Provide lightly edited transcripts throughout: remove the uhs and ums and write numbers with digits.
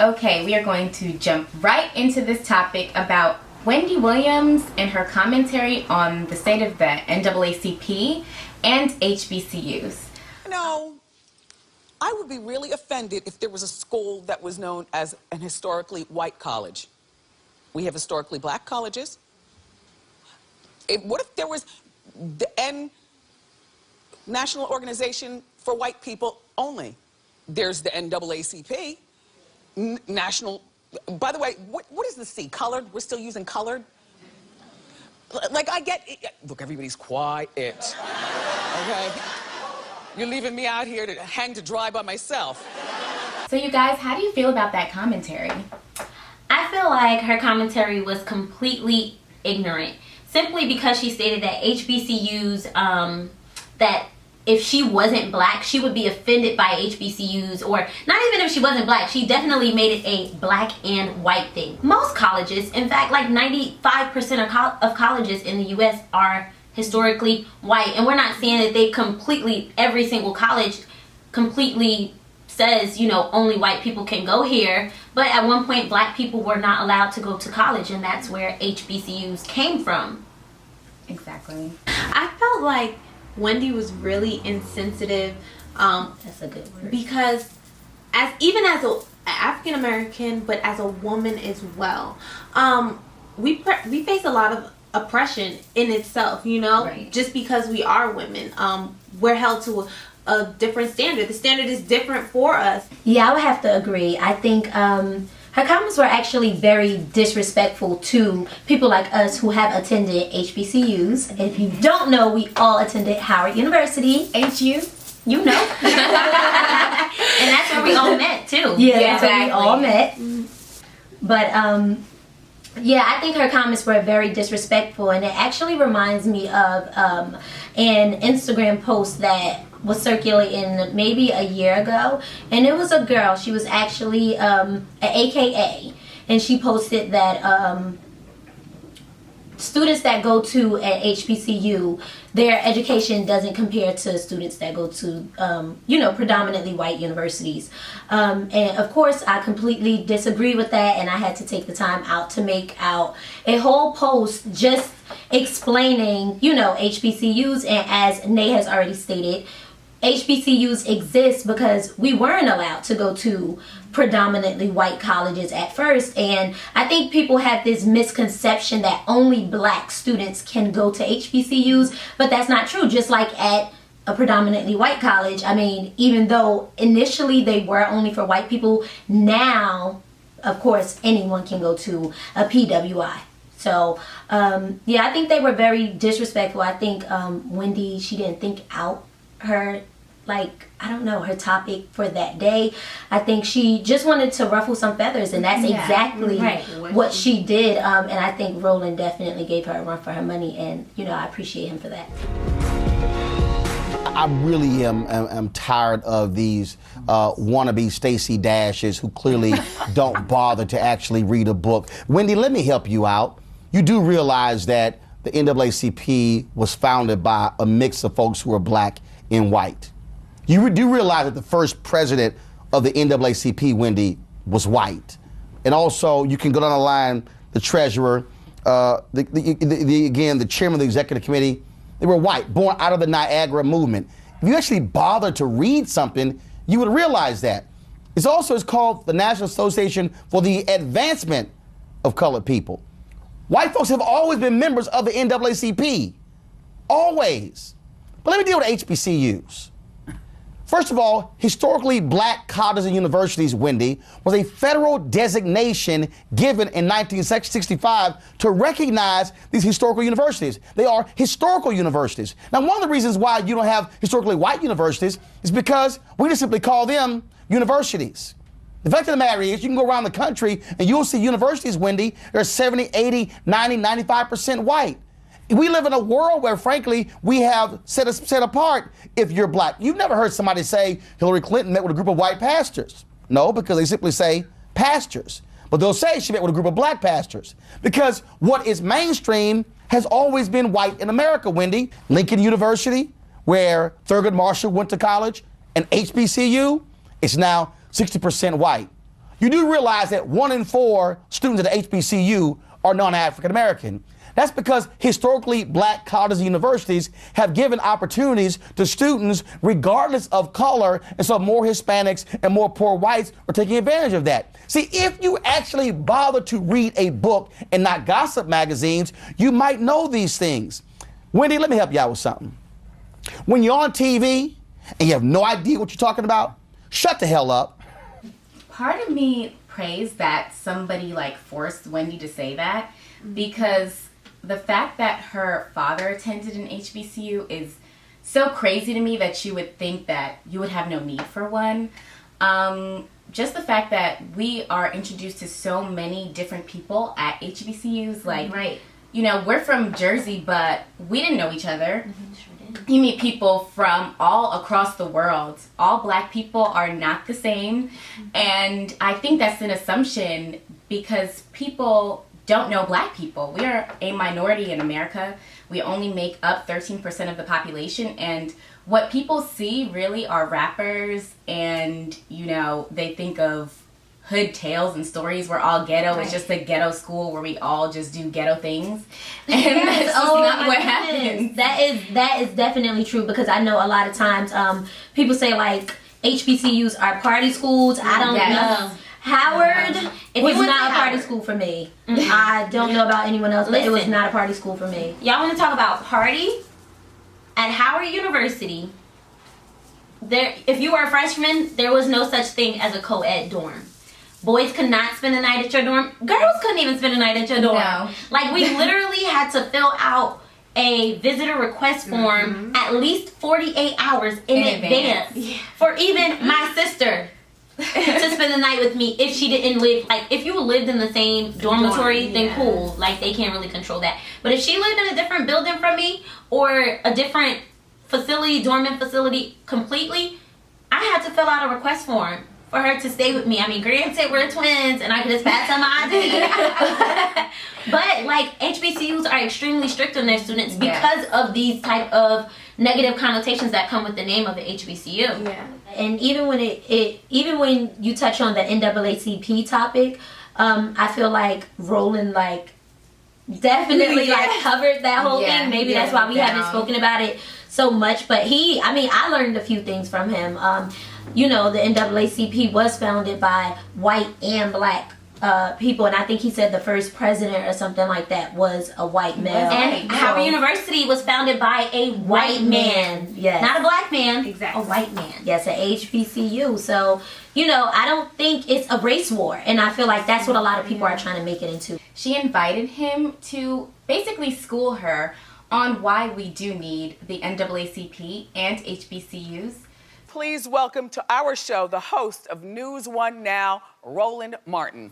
Okay, we are going to jump right into this topic about Wendy Williams and her commentary on the state of the NAACP and HBCUs. You know, I would be really offended if there was a school that was known as an historically white college. We have historically black colleges. What if there was the National Organization for White People only? There's the NAACP, National. By the way, what is the C? Colored? We're still using colored? Like, I get it. Look, everybody's quiet. Okay? You're leaving me out here to hang to dry by myself. So you guys, how do you feel about that commentary? I feel like her commentary was completely ignorant, simply because she stated that HBCUs, that if she wasn't black, she would be offended by HBCUs, or not even if she wasn't black, she definitely made it a black and white thing. Most colleges, in fact, like 95% of colleges in the U.S. are historically white, and we're not saying that they completely, every single college completely says, you know, only white people can go here, but at one point black people were not allowed to go to college, and that's where HBCUs came from. Exactly. I felt like Wendy was really insensitive. That's a good word. Because even as an African American, but as a woman as well, we face a lot of oppression in itself, you know, right. Just because we are women, we're held to a different standard. The standard is different for us. Yeah, I would have to agree. I think her comments were actually very disrespectful to people like us who have attended HBCUs. And if you don't know, we all attended Howard University. HU? You know. And that's where we all met, too. Yeah, that's where we all met. But, yeah, I think her comments were very disrespectful, and it actually reminds me of an Instagram post that was circulating maybe a year ago, and it was a girl. She was actually an AKA, and she posted that students that go to an HBCU, their education doesn't compare to students that go to, you know, predominantly white universities. And of course, I completely disagree with that, and I had to take the time out to make out a whole post just explaining, you know, HBCUs. And as Nae has already stated, HBCUs exist because we weren't allowed to go to predominantly white colleges at first, and I think people have this misconception that only black students can go to HBCUs, but that's not true. Just like at a predominantly white college, I mean, even though initially they were only for white people, now of course anyone can go to a PWI. So yeah, I think they were very disrespectful. I think Wendy, she didn't think out her, like, I don't know, her topic for that day. I think she just wanted to ruffle some feathers, and that's exactly what she did. And I think Roland definitely gave her a run for her money, and, you know, I appreciate him for that. I really am tired of these wannabe Stacey Dashes who clearly don't bother to actually read a book. Wendy, let me help you out. You do realize that the NAACP was founded by a mix of folks who are black and white. You do realize that the first president of the NAACP, Wendy, was white. And also, you can go down the line, the treasurer, again, the chairman of the executive committee, they were white, born out of the Niagara movement. If you actually bothered to read something, you would realize that. It's called the National Association for the Advancement of Colored People. White folks have always been members of the NAACP, always. But let me deal with HBCUs. First of all, historically black colleges and universities, Wendy, was a federal designation given in 1965 to recognize these historical universities. They are historical universities. Now, one of the reasons why you don't have historically white universities is because we just simply call them universities. The fact of the matter is, you can go around the country and you'll see universities, Wendy, that are 70, 80, 90, 95% white. We live in a world where, frankly, we have set apart if you're black. You've never heard somebody say Hillary Clinton met with a group of white pastors. No, because they simply say pastors. But they'll say she met with a group of black pastors. Because what is mainstream has always been white in America, Wendy. Lincoln University, where Thurgood Marshall went to college, and HBCU, it's now 60% white. you do realize that 1 in 4 students at the HBCU are non-African American. That's because historically black colleges and universities have given opportunities to students regardless of color, and so more Hispanics and more poor whites are taking advantage of that. See, if you actually bother to read a book and not gossip magazines, you might know these things. Wendy, let me help you out with something. When you're on TV and you have no idea what you're talking about, shut the hell up. Part of me prays that somebody like forced Wendy to say that, because the fact that her father attended an HBCU is so crazy to me that you would think that you would have no need for one. Just the fact that we are introduced to so many different people at HBCUs, like, Right. you know, we're from Jersey, but we didn't know each other. Sure did. You meet people from all across the world. All black people are not the same. And I think that's an assumption because people don't know black people. We are a minority in America. We only make up 13% of the population. And what people see really are rappers, and, you know, they think of hood tales and stories. We're all ghetto. Right. It's just a ghetto school where we all just do ghetto things. And that's just Oh, not my what goodness. happens. That is definitely true, because I know a lot of times people say like HBCUs are party schools. I don't Yes. know. Howard If was you went not to a party Howard. school for me. I don't know about anyone else, but it was Listen. not a party school for me. Y'all want to talk about party? At Howard University, there, if you were a freshman, there was no such thing as a co-ed dorm. Boys could not spend the night at your dorm. Girls couldn't even spend the night at your dorm. No. Like, we literally had to fill out a visitor request form at least 48 hours in advance for even my sister to spend the night with me if she didn't live, like, if you lived in the same dormitory, then cool, like, they can't really control that. But if she lived in a different building from me or a different facility, dormant facility completely, I had to fill out a request form for her to stay with me. I mean, granted, we're twins and I could just pass on my ID. But, like, HBCUs are extremely strict on their students because of these type of negative connotations that come with the name of the HBCU. Yeah. And even when even when you touch on the NAACP topic, I feel like Roland definitely covered that whole thing. Maybe that's why we haven't spoken about it so much. But I learned a few things from him. You know, the NAACP was founded by white and black people, and I think he said the first president or something like that was a white male. And Howard University was founded by a white man. Yes. Not a black man. Exactly. A white man. Yes, an HBCU. So, you know, I don't think it's a race war, and I feel like that's what a lot of people are trying to make it into. She invited him to basically school her on why we do need the NAACP and HBCUs. Please welcome to our show the host of News One Now, Roland Martin.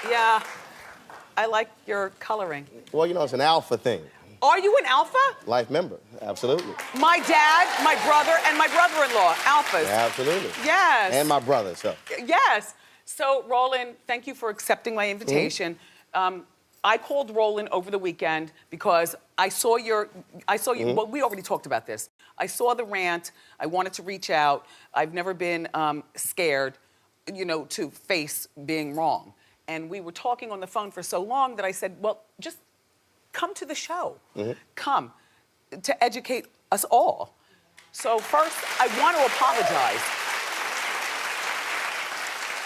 Yeah. I like your coloring. Well, you know, it's an alpha thing. Are you an alpha? Life member, absolutely. My dad, my brother, and my brother-in-law, alphas. Absolutely. Yes. And my brother, so. Yes. So, Roland, thank you for accepting my invitation. I called Roland over the weekend because I saw your, well, we already talked about this. I saw the rant. I wanted to reach out. I've never been scared, you know, to face being wrong. And we were talking on the phone for so long that I said, well, just come to the show. Come to educate us all. So first, I want to apologize.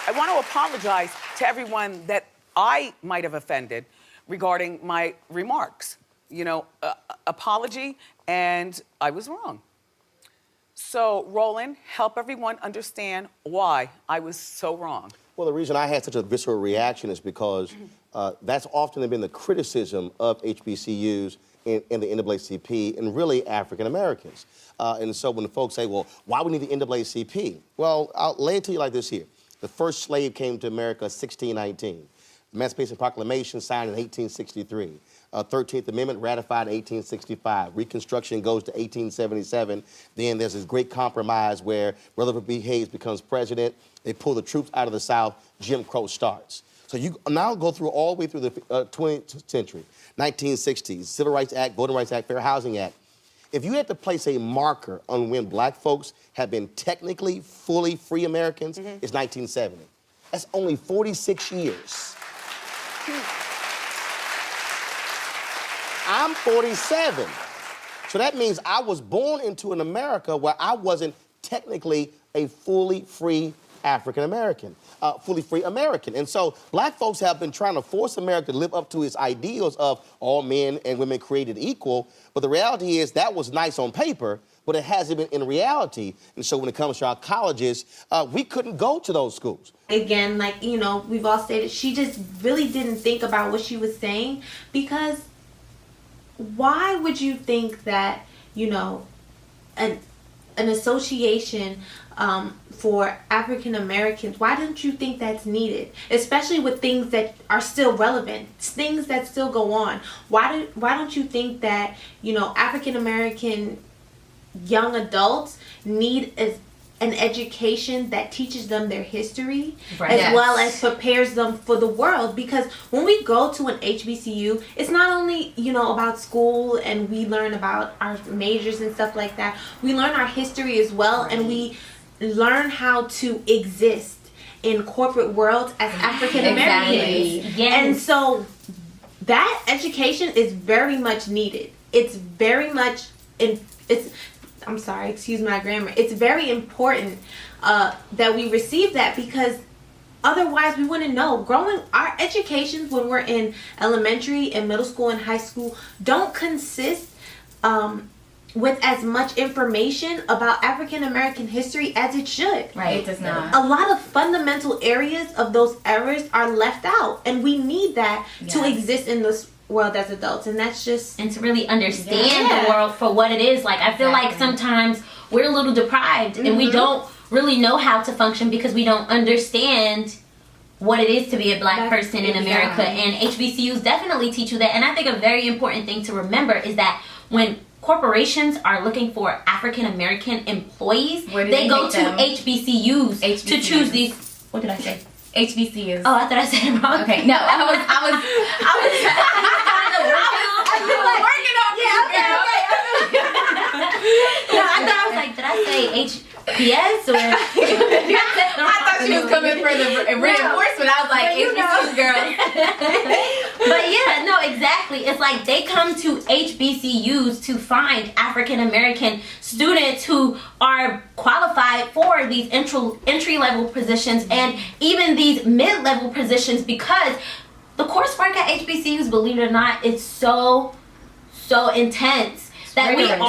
I want to apologize to everyone that I might have offended regarding my remarks. You know, apology, and I was wrong. So, Roland, help everyone understand why I was so wrong. Well, the reason I had such a visceral reaction is because that's often been the criticism of HBCUs in the NAACP and really African Americans. And so when the folks say, well, why we need the NAACP? Well, I'll lay it to you like this here. The first slave came to America 1619. Emancipation Proclamation signed in 1863. 13th Amendment ratified in 1865. Reconstruction goes to 1877. Then there's this great compromise where Rutherford B. Hayes becomes president. They pull the troops out of the South. Jim Crow starts. So you now go through all the way through the 20th century. 1960s, Civil Rights Act, Voting Rights Act, Fair Housing Act. If you had to place a marker on when black folks have been technically fully free Americans, it's 1970. That's only 46 years. I'm 47. So that means I was born into an America where I wasn't technically a fully free African American, fully free American. And so black folks have been trying to force America to live up to its ideals of all men and women created equal. But the reality is that was nice on paper, but it hasn't been in reality. And so when it comes to our colleges, we couldn't go to those schools. Again, like, you know, we've all stated, she just really didn't think about what she was saying, because why would you think that, you know, an association for African Americans, why don't you think that's needed? Especially with things that are still relevant, things that still go on. Why don't you think that, you know, African American young adults need an education that teaches them their history, as well as prepares them for the world? Because when we go to an HBCU, it's not only, you know, about school and we learn about our majors and stuff like that. We learn our history as well, and we learn how to exist in corporate worlds as African Americans. Exactly. And so that education is very much needed. It's very much I'm sorry, excuse my grammar. It's very important that we receive that, because otherwise we wouldn't know. Our educations when we're in elementary and middle school and high school don't consist with as much information about African American history as it should. Right, it does not. A lot of fundamental areas of those eras are left out, and we need that to exist in this world as adults. And that's just, and to really understand the world for what it is. Like, I feel like sometimes we're a little deprived and we don't really know how to function because we don't understand what it is to be a black person in America. And HBCUs definitely teach you that. And I think a very important thing to remember is that when corporations are looking for African American employees, they go to HBCUs to choose these. What did I say? HBCUs. Oh, I thought I said it wrong. Okay, no, I was working on No, I thought I was like, did I say HPS or? I thought she was coming for the reinforcement. I was like, HBCUs, girl. But yeah, no, exactly. It's like they come to HBCUs to find African American students who are qualified for these entry level positions and even these mid level positions, because the coursework at HBCUs, believe it or not, it's so intense that we are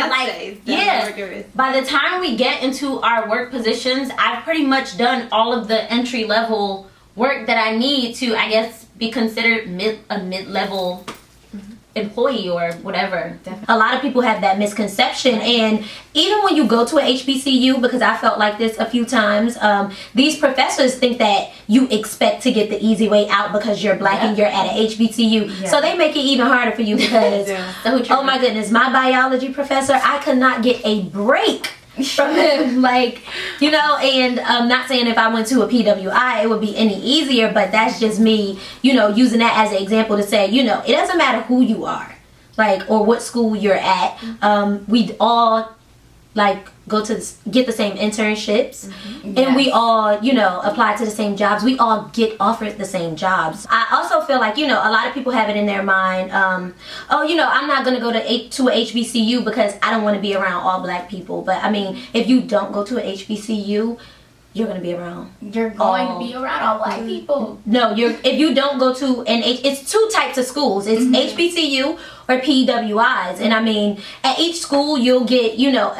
like, by the time we get into our work positions, I've pretty much done all of the entry level work that I need to, I guess, be considered a mid-level employee or whatever. Definitely. A lot of people have that misconception, and even when you go to a HBCU, because I felt like this a few times, these professors think that you expect to get the easy way out because you're black and you're at a HBCU, so they make it even harder for you because oh my goodness, my biology professor, I could not get a break from him, like, you know. And I'm not saying if I went to a PWI it would be any easier, but that's just me, you know, using that as an example to say, you know, it doesn't matter who you are, like, or what school you're at. We all like go to get the same internships, and we all, you know, apply to the same jobs. We all get offered the same jobs. I also feel like, you know, a lot of people have it in their mind, oh, you know, I'm not going to go to a HBCU because I don't want to be around all black people. But I mean, if you don't go to a HBCU, you're going to be around. You're going to be around all black people. No, if you don't go to it's two types of schools. It's HBCU or PWIs. And I mean, at each school you'll get, you know,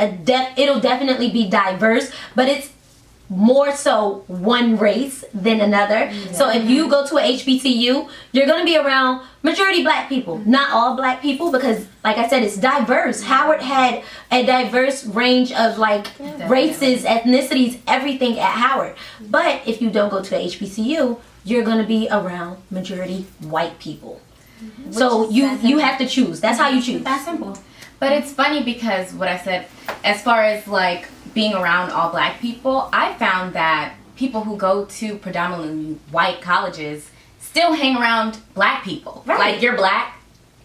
it'll definitely be diverse, but it's more so one race than another. So if you go to a HBCU, you're going to be around majority black people, not all black people, because like I said, it's diverse. Howard had a diverse range of like races, ethnicities, everything at Howard. But if you don't go to a HBCU, you're going to be around majority white people. So you have to choose. That's how you choose. That's simple. But it's funny because what I said, as far as like being around all black people, I found that people who go to predominantly white colleges still hang around black people. Right. Like you're black,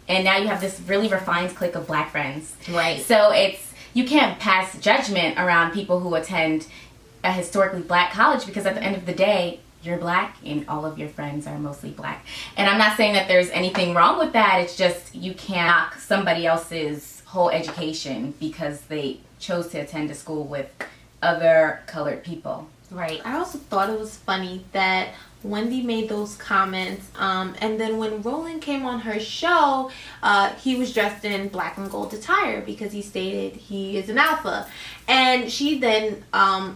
and now you have this really refined clique of black friends. Right. So you can't pass judgment around people who attend a historically black college, because at the end of the day, you're black and all of your friends are mostly black. And I'm not saying that there's anything wrong with that. It's just you can't knock somebody else's whole education because they chose to attend a school with other colored people. Right. I also thought it was funny that Wendy made those comments, and then when Roland came on her show, he was dressed in black and gold attire because he stated he is an alpha. And she then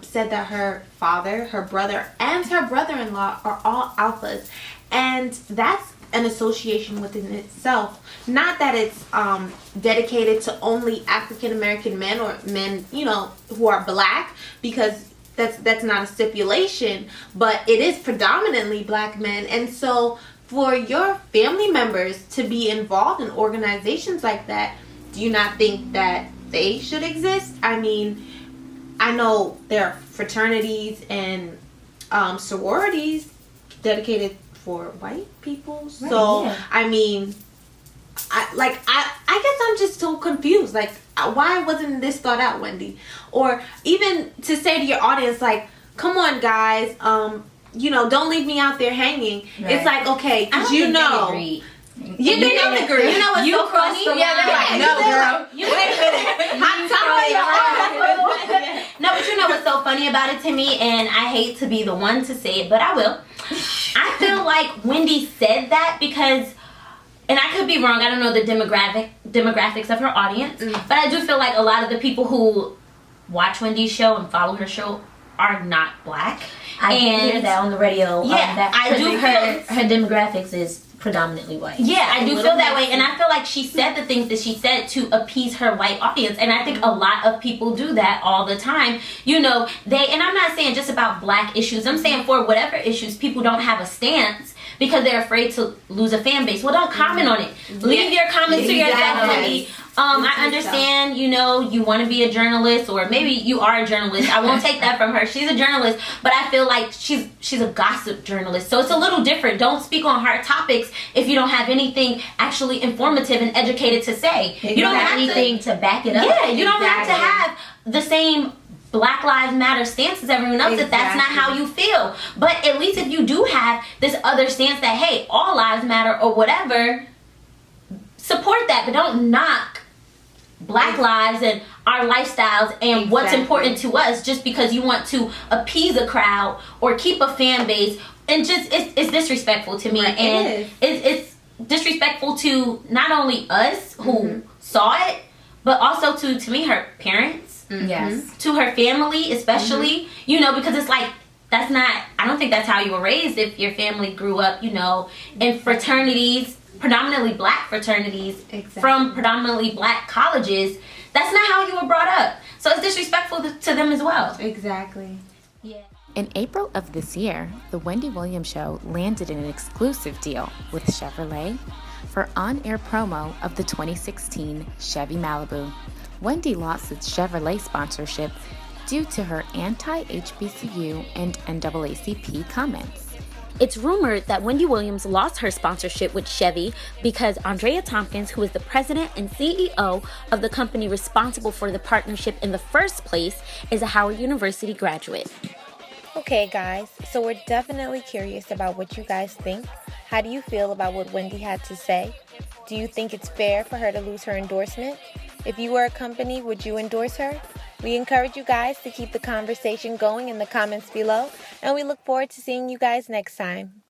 said that her father, her brother, and her brother-in-law are all alphas. And that's an association within itself. Not that it's dedicated to only African-American men or men, who are black, because that's not a stipulation, but it is predominantly black men. And so for your family members to be involved in organizations like that, do you not think that they should exist? I mean, I know there are fraternities and sororities dedicated for white people. Right, So, yeah. I mean, I guess I'm just so confused. Like, why wasn't this thought out, Wendy? Or even to say to your audience, like, come on, guys, don't leave me out there hanging. Right. It's like, okay, because you know. Agreed. You don't agree. You know what's so funny? Yeah, they're like, no, girl. Wait a minute. No, but you know what's so funny about it to me, and I hate to be the one to say it, but I will. I feel like Wendy said that because, and I could be wrong, I don't know the demographics of her audience, but I do feel like a lot of the people who watch Wendy's show and follow her show are not black. I did hear that on the radio. Yeah, I do her demographics is predominantly white. Yeah, I do feel that way, and I feel like she said the things that she said to appease her white audience, and I think a lot of people do that all the time. And I'm not saying just about black issues, I'm saying for whatever issues, people don't have a stance because they're afraid to lose a fan base. Well, don't comment on it. Leave your comments to yourself, Wendy. I understand, you want to be a journalist, or maybe you are a journalist. I won't take that from her. She's a journalist, but I feel like she's a gossip journalist. So it's a little different. Don't speak on hard topics if you don't have anything actually informative and educated to say. Exactly. You don't have anything to back it up. Yeah, you don't have to have the same Black Lives Matter stance as everyone else if that's not how you feel. But at least if you do have this other stance that, hey, all lives matter or whatever, support that, but don't knock Black lives and our lifestyles and what's important to us just because you want to appease a crowd or keep a fan base. And just it's disrespectful to me. Right, and it's disrespectful to not only us who saw it, but also to me, her parents, Yes. to her family especially, because it's like, that's not, I don't think that's how you were raised. If your family grew up, in fraternities, predominantly black fraternities, from predominantly black colleges, that's not how you were brought up. So it's disrespectful to them as well. Exactly. Yeah. In April of this year, the Wendy Williams Show landed an exclusive deal with Chevrolet for on-air promo of the 2016 Chevy Malibu. Wendy lost its Chevrolet sponsorship due to her anti-HBCU and NAACP comments. It's rumored that Wendy Williams lost her sponsorship with Chevy because Andrea Tompkins, who is the president and CEO of the company responsible for the partnership in the first place, is a Howard University graduate. Okay, guys, so we're definitely curious about what you guys think. How do you feel about what Wendy had to say? Do you think it's fair for her to lose her endorsement? If you were a company, would you endorse her? We encourage you guys to keep the conversation going in the comments below, and we look forward to seeing you guys next time.